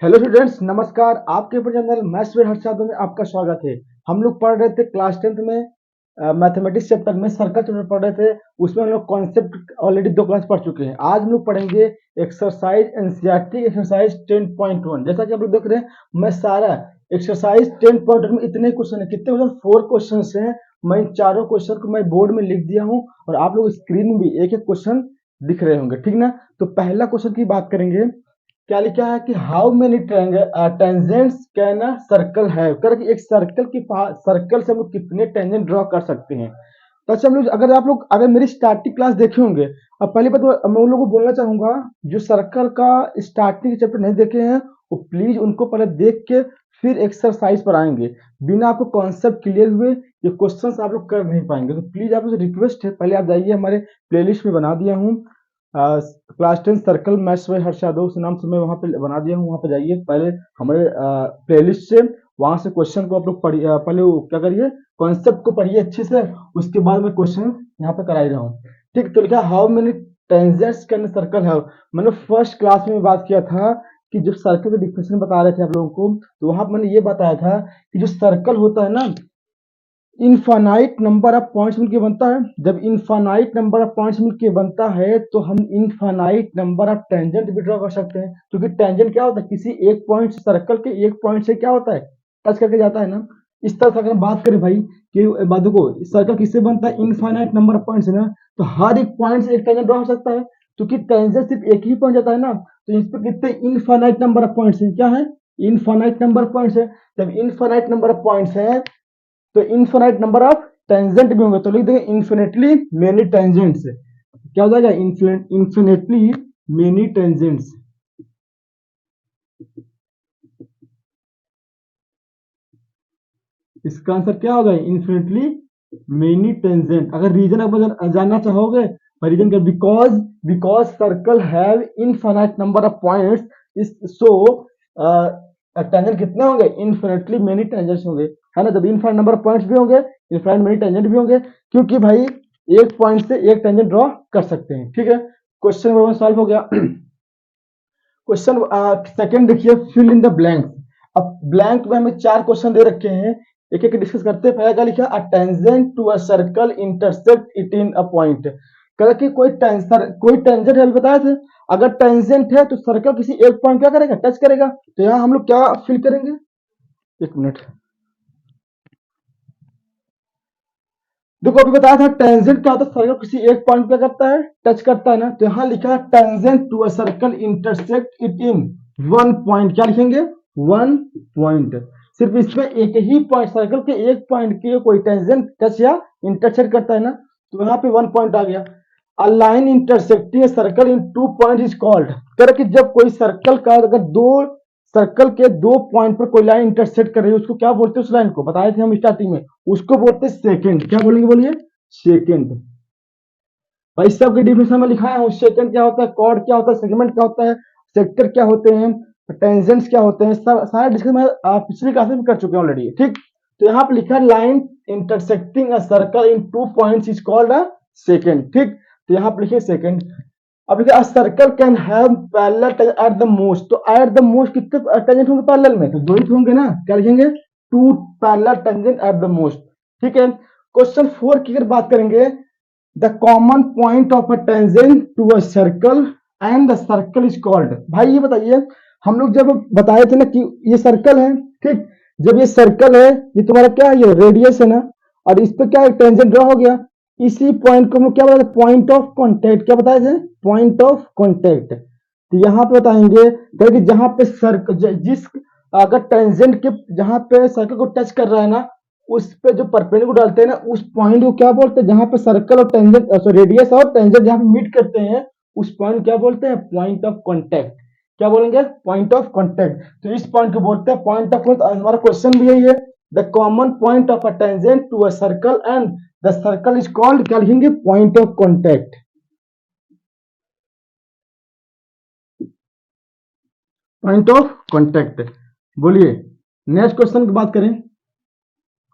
Hello students, नमस्कार। आपके अपने चैनल मैथ्स विद हर्षाद में आपका स्वागत है। हम लोग पढ़ रहे थे क्लास 10th में मैथमेटिक्स चैप्टर में सर्कल चैप्टर पढ़ रहे थे। उसमें हम लोग कॉन्सेप्ट ऑलरेडी 2 क्लास पढ़ चुके हैं। आज हम लोग पढ़ेंगे एक्सरसाइज एनसीईआरटी एक्सरसाइज 10.1। जैसा कि आप लोग देख रहे हैं, मैं सारा एक्सरसाइज 10.1 में इतने क्वेश्चन है, कितने क्वेश्चन, 4 क्वेश्चन है। मैं इन चारों क्वेश्चन को मैं बोर्ड में लिख दिया हूँ और आप लोग स्क्रीन में भी एक एक क्वेश्चन दिख रहे होंगे, ठीक ना। तो पहला क्वेश्चन की बात करेंगे। क्या लिखा है कि how many tangents can a circle have, कर कि एक सर्कल की सर्कल से हम लोग कितने टेंजेंट ड्रॉ कर सकते हैं। तो अच्छा, हम लोग अगर मेरी स्टार्टिंग क्लास देखे होंगे, अब पहली बात मैं उन लोगों को बोलना चाहूंगा, जो सर्कल का स्टार्टिंग चैप्टर नहीं देखे हैं वो प्लीज उनको पहले देख के फिर एक्सरसाइज पर आएंगे। बिना आपको कॉन्सेप्ट क्लियर हुए ये क्वेश्चंस आप लोग कर नहीं पाएंगे। तो प्लीज आप लोग रिक्वेस्ट है, पहले आप जाइए, हमारे प्लेलिस्ट में बना दिया हूँ क्लास 10 सर्कल मैथ्स में हर्ष यादव नाम से मैं वहाँ पे बना दिया हूँ। वहाँ पे जाइए, पहले हमारे प्लेलिस्ट से वहां से क्वेश्चन को आप लोग पढ़िए। पहले क्या करिए, कॉन्सेप्ट को पढ़िए अच्छे से, उसके बाद मैं क्वेश्चन यहाँ पे करा ही रहा हूँ। ठीक, तो लिखा how many tangents can circle है। मैंने फर्स्ट क्लास में बात किया था कि जब सर्कल के डिफिनेशन बता रहे थे आप लोगों को, तो वहां पर मैंने ये बताया था कि जो सर्कल होता है ना, इनफाइनाइट नंबर ऑफ पॉइंट्स मिलके बनता है। जब इनफाइनाइट नंबर ऑफ पॉइंट्स मिलके बनता है तो हम इनफाइनाइट नंबर ऑफ टेंजेंट भी ड्रॉ कर सकते हैं, क्योंकि टेंजेंट क्या होता है, किसी एक पॉइंट से, सर्कल के एक पॉइंट से क्या होता है, टच करके जाता है ना। इस तरह से अगर बात करें भाई कि बातों को, सर्कल किससे बनता है, इनफाइनाइट नंबर ऑफ पॉइंट से ना, तो हर एक पॉइंट से एक टेंजेंट ड्रॉ हो सकता है। क्योंकि टेंजेंट सिर्फ एक ही पॉइंट जाता है ना, तो इस पर कितने इनफाइनाइट नंबर ऑफ पॉइंट्स है, क्या है, इनफाइनाइट नंबर ऑफ पॉइंट्स है। जब इनफाइनाइट नंबर ऑफ पॉइंट्स है तो इनफिनिट नंबर ऑफ टेंजेंट भी होंगे, तो लिख देंगे इन्फिनिटली मेनी टेंजेंट्स। क्या हो जाएगा, इन्फिनिटली मेनी टेंजेंट्स। इसका आंसर क्या होगा, इन्फिनिटली मेनी टेंजेंट। अगर रीजन आप जानना चाहोगे, रीजन का because because circle have infinite number of points, इस सो टेंजेंट कितने होंगे, इन्फिनिटली मेनी टेंजेंट्स होंगे, है ना। जब इनफाइनाइट नंबर ऑफ पॉइंट्स भी होंगे, इनफाइनाइट मेनी टेंजेंट भी होंगे, क्योंकि भाई एक पॉइंट से एक टेंजेंट ड्रॉ कर सकते हैं, ठीक है। क्वेश्चन नंबर 1 सॉल्व हो गया। क्वेश्चन सेकंड देखिए, फिल इन द ब्लैंक। अब ब्लैंक में हमें 4 क्वेश्चन दे रखे हैं, एक एक डिस्कस करते हैं। पहला क्या लिखा, a tangent to a circle intersect it in a point. कह कि कोई टेंजेंट है, अभी बताए थे। अगर टेंजेंट है तो सर्कल किसी एक पॉइंट क्या करेगा, टच करेगा। तो यहाँ हम लोग क्या फिल करेंगे, एक मिनट। देखो अभी बताया था टेंजेंट क्या होता है, सर्कल किसी एक पॉइंट पे करता है, टच करता है ना। तो यहाँ लिखा है tangent to a circle intersect it in one point. क्या लिखेंगे, वन पॉइंट। सिर्फ इसमें एक ही पॉइंट, सर्कल के एक पॉइंट के कोई टेंजेंट टच या इंटरसेक्ट करता है ना, तो यहाँ पे वन पॉइंट आ गया। A line intersecting circle in two point is called. कर कि जब कोई सर्कल का अगर दो सर्कल के दो पॉइंट पर कोई लाइन इंटरसेक्ट कर रही है, उसको क्या बोलते हैं, उस लाइन को बताए थे हम स्टार्टिंग में, उसको बोलते हैं सेकंड। क्या बोलेंगे, बोलिए, सेकंड। भाई सबके डिफिनेशन में लिखा है, सेकंड क्या होता है, कॉर्ड क्या होता है, सेगमेंट क्या होता है, सेक्टर क्या होते हैं, टेंजेंट्स क्या होते हैं, सब सारा डिस्कस मैं पिछली क्लास में कर चुके हैं ऑलरेडी, ठीक। तो यहाँ पे लिखा है line intersecting a circle in two points is called a secant, ठीक। तो यहाँ पे लिखिए सेकंड। अब लिखा circle can have parallel at the most. तो एट द मोस्ट कितने टेंजेंट होंगे पैरेलल में, तो दो ही होंगे ना। क्या लिखेंगे, two parallel tangent at the most, ठीक है। क्वेश्चन 4 की अगर बात करेंगे, the common point of a tangent to a circle and the circle is called. भाई ये बताइए, हम लोग जब बताए थे ना कि ये सर्कल है, ठीक। जब ये सर्कल है, ये तुम्हारा क्या है, ये रेडियस है ना, और इस पर क्या है, टेंजेंट ड्रॉ हो गया। इसी पॉइंट को हम लोग क्या बताते, पॉइंट ऑफ कॉन्टेक्ट। क्या बताए थे, पॉइंट ऑफ कॉन्टेक्ट। तो यहाँ पे बताएंगे कि जहां पे सर्कल, जिस अगर टेंजेंट के जहां पे सर्कल को टच कर रहा है ना, उस पे जो परपेंडिकुलर डालते हैं ना, उस पॉइंट को क्या बोलते हैं, जहां पे सर्कल और टेंजेंट, रेडियस और टेंजेंट जहां पे मीट करते हैं, उस पॉइंट क्या बोलते हैं, पॉइंट ऑफ कॉन्टेक्ट। क्या बोलेंगे, पॉइंट ऑफ कॉन्टेक्ट। तो इस पॉइंट को बोलते हैं पॉइंट ऑफ कॉन्टेक्ट। हमारा क्वेश्चन भी यही है, the common point of a tangent to a circle and the circle is called, क्या लिखेंगे, point of contact. Point of contact. बोलिए, नेक्स्ट क्वेश्चन की बात करें,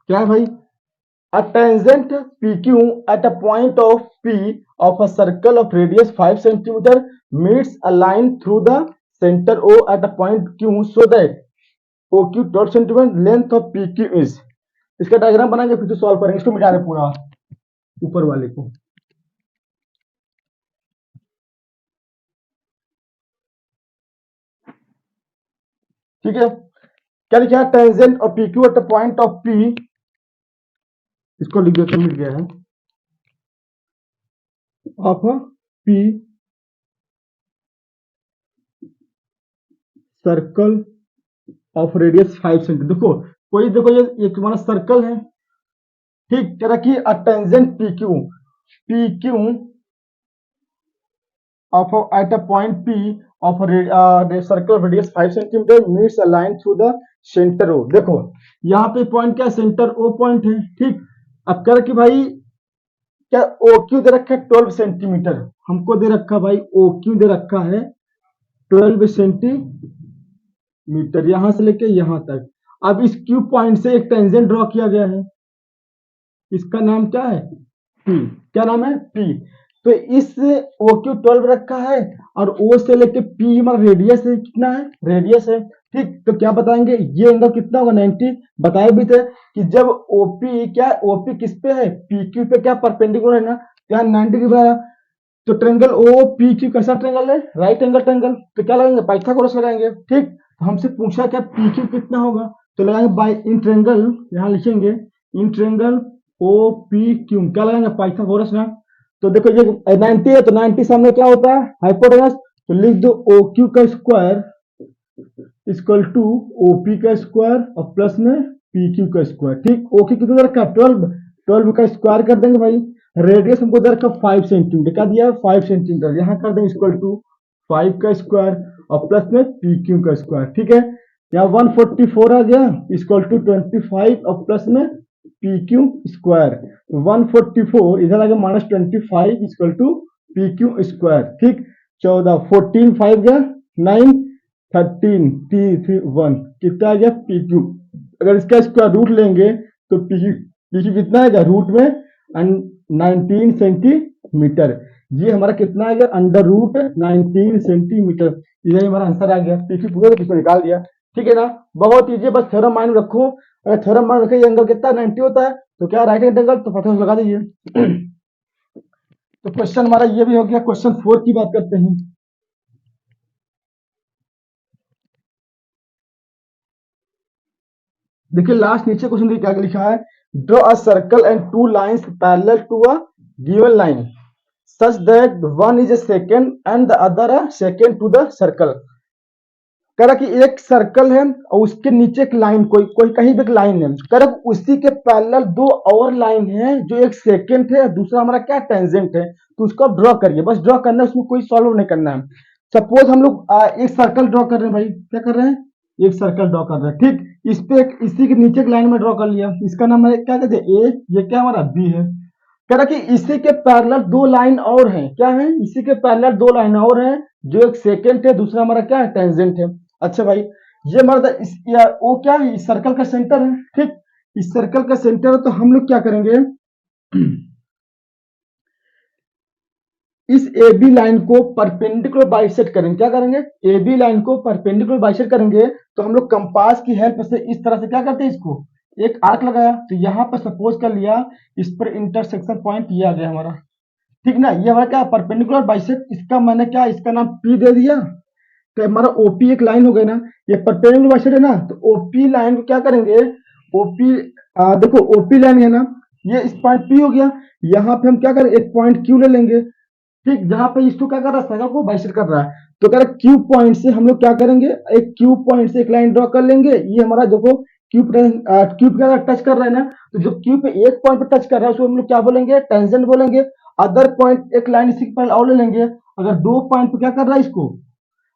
क्या है भाई, a tangent PQ at a point of P of a circle of radius 5 cm meets a line through the center O at a point Q so that OQ 12 centimetre length of PQ is. इसका diagram बनाएंगे फिर से solve करेंगे, इसको मिटा दें पूरा ऊपर वाले को। ठीक है, क्या लिखा है, tangent of PQ at the point of P, इसको लिख देते, मिट गया है, of P circle of radius 5 centimetre. देखो ये तुम्हारा सर्कल है, ठीक, कह रहा कि a tangent PQ of at a point P of the circle of radius 5 cm meets a line through the center O। देखो यहाँ पे पॉइंट क्या है, सेंटर O पॉइंट है, ठीक। अब कह रहा कि भाई क्या OQ दे रखा है 12 सेंटीमीटर, हमको दे रखा भाई OQ दे रखा है 12 सेंटीमीटर यहां से लेके यहां तक। अब इस Q पॉइंट से एक टेंजेंट ड्रॉ किया गया है, इसका नाम क्या है, P। क्या नाम है, P। तो इस OQ 12 रखा है और O से लेके P हमारा रेडियस है, कितना है, रेडियस है, ठीक। तो क्या बताएंगे, ये एंगल कितना होगा, 90। बताए भी थे कि जब OP क्या है, OP किस पे है, PQ पे क्या परपेंडिकुलर है ना, यहाँ 90 डिग्री है। तो ट्रेंगल OPQ कैसा ट्रेंगल है, राइट एंगल ट्रेंगल। तो क्या लगाएंगे, पाइथागोरस लगाएंगे, ठीक। तो हमसे पूछा क्या PQ कितना होगा, तो लगाएंगे बाय इन ट्रेंगल, यहाँ लिखेंगे इन ट्रेंगल OPQ, क्या लगाएंगे, पाइथागोरस ना। तो देखो ये 90 है, तो 90 सामने क्या होता है, हाइपोटेनस। तो लिख दो OQ का स्क्वायर इक्वल टू OP का स्क्वायर और प्लस में PQ का स्क्वायर, ठीक। OQ कितना रखा है, 12 का स्क्वायर कर देंगे भाई, रेडियस हमको दे रखा 5 सेंटीमीटर, क्या दिया है 5 सेंटीमीटर, यहाँ कर देंगे इक्वल टू 5 का स्क्वायर और प्लस में PQ का स्क्वायर, ठीक है। यहाँ 144 आ गया इक्वल टू 25 और प्लस में PQ स्क्वायर, 144 इधर आ गया -25 इक्वल टू PQ स्क्वायर, ठीक। 14 14 5 गया 9 13 3 1 कितना आ गया PQ। अगर इसका स्क्वायर रूट लेंगे तो PQ कितना आएगा, रूट में 19 सेंटीमीटर। ये हमारा कितना आ गया, अंडर रूट 19 सेंटीमीटर। ये हमारा आंसर आ गया, PQ पूरा तो निकाल दिया, ठीक है ना। बहुत इजी, बस थ्योरम माइंड रखो। अगर थ्योरम माइंड रखे एंगल कितना 90 होता है, तो क्या राइट एंगल तो पता लगा दीजिए। तो क्वेश्चन हमारा ये भी हो गया। क्वेश्चन 4 की बात करते हैं। देखिए लास्ट नीचे क्वेश्चन क्या लिखा है, draw a circle and two lines parallel to a given line such that one is a secant and the other a secant to the circle. कह रहा कि एक सर्कल है और उसके नीचे एक लाइन, कोई कहीं भी एक लाइन है, कह रहा उसी के पैरेलल दो और लाइन है, जो एक सेकंड है दूसरा हमारा क्या टेंजेंट है। तो उसको ड्रॉ करिए, बस ड्रॉ करना है, उसमें कोई सॉल्व नहीं करना है। सपोज हम लोग एक सर्कल ड्रॉ कर रहे हैं भाई, क्या कर रहे हैं, एक सर्कल ड्रॉ कर रहे हैं, ठीक। इस पे इसी के नीचे एक लाइन में ड्रॉ कर लिया, इसका नाम है क्या कहते हैं, ए, ये क्या हमारा बी है। कह रहा कि इसी के पैरेलल दो लाइन और हैं, क्या है, इसी के पैरेलल दो लाइन और हैं, जो एक सेकंड है दूसरा हमारा क्या है, टेंजेंट है। अच्छा भाई, ये हमारा वो क्या है, इस सर्कल का सेंटर है, ठीक। इस सर्कल का सेंटर है, तो हम लोग क्या करेंगे, इस ए बी लाइन को परपेंडिकुलर बाइसेक्ट करेंगे। क्या करेंगे, ए बी लाइन को परपेंडिकुलर बाइसेक्ट करेंगे। तो हम लोग कंपास की हेल्प से इस तरह से क्या करते हैं, इसको एक आर्क लगाया, तो यहाँ पर सपोज कर लिया, इस पर इंटरसेक्शन पॉइंट ये आ गया हमारा, ठीक ना। ये हमारा क्या परपेंडिकुलर बाइसेक्ट, इसका मैंने क्या, इसका नाम P दे दिया। तो हमारा OP एक लाइन हो गई ना, ये परपेंडिकुलर बाइसेक्ट है ना, तो OP लाइन को क्या करेंगे, OP देखो OP लाइन है ना, ये इस पॉइंट P हो गया, यहाँ पे हम क्या करें, एक पॉइंट Q ले लेंगे, ठीक, जहां पे इसको क्या कर रहा है, सर्कल को बाइसेक्ट कर रहा है। तो कह रहा है Q पॉइंट से हम लोग क्या करेंगे, एक Q पॉइंट से एक लाइन ड्रॉ कर लेंगे। ये हमारा देखो Q पे टच कर रहा है ना, तो जो Q पे एक पॉइंट पे टच कर रहा है उसको हम लोग क्या बोलेंगे, टेंजेंट बोलेंगे। अदर पॉइंट एक लाइन इसी पर और ले लेंगे। अगर दो पॉइंट पे क्या कर रहा है, इसको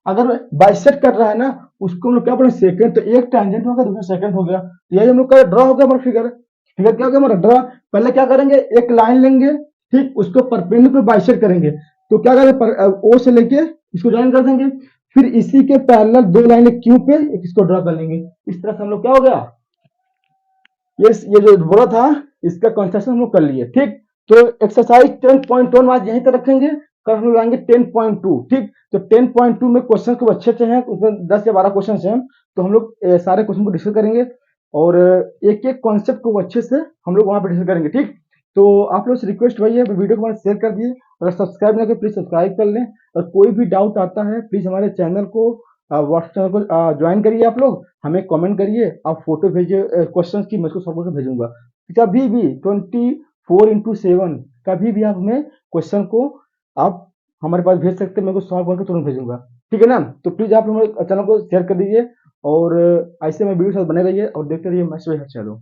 अगर बाइसेक्ट कर रहा है ना, उसको हम लोग क्या बोलेंगे, सेकंड। तो एक टेंजेंट हो गया, दूसरा सेकंड हो गया। यही हम लोग का ड्रॉ हो गया हमारा फिगर। फिगर क्या हो गया हमारा ड्रॉ। पहले क्या करेंगे, एक लाइन लेंगे, ठीक, उसको परपेंडिकुलर बाइसेक्ट करेंगे। तो क्या करें, ओ से लेके इसको ज्वाइन कर देंगे, फिर इसी के पैरेलल दो लाइनें क्यू पे एक इसको ड्रॉ कर लेंगे। इस तरह से हम लोग क्या हो गया, ये जो बोला था इसका कंस्ट्रक्शन हम लोग कर लिए, ठीक। तो एक्सरसाइज 10.1 आज यहीं तक रखेंगे। कल हम लोग लाएंगे 10.2। ठीक, तो 10.2 में क्वेश्चन खूब अच्छे अच्छे हैं, उसमें 10 या 12 क्वेश्चन हैं। तो हम लोग सारे क्वेश्चन को डिस्कस करेंगे और एक एक कॉन्सेप्ट को अच्छे से हम लोग वहां पर डिस्कस करेंगे। ठीक, तो आप लोग से रिक्वेस्ट वही है, वीडियो को शेयर कर दिए, अगर सब्सक्राइब नहीं किया प्लीज सब्सक्राइब कर लें, और कोई भी डाउट आता है प्लीज हमारे चैनल को व्हाट्सएप चैनल को ज्वाइन करिए। आप लोग हमें कमेंट करिए, आप फोटो भेजिए क्वेश्चन की, मैं उसको सबको भेजूंगा। कभी भी 24/7 कभी भी आप हमें क्वेश्चन को आप हमारे पास भेज सकते हैं, मैं उसको सॉल्व करके तुरंत भेजूंगा। ठीक है ना, तो प्लीज आप हमारे चैनल को शेयर कर दीजिए और ऐसे में वीडियो के साथ बने रहिए और देखते रहिए मैथ्स बाय हर्षद।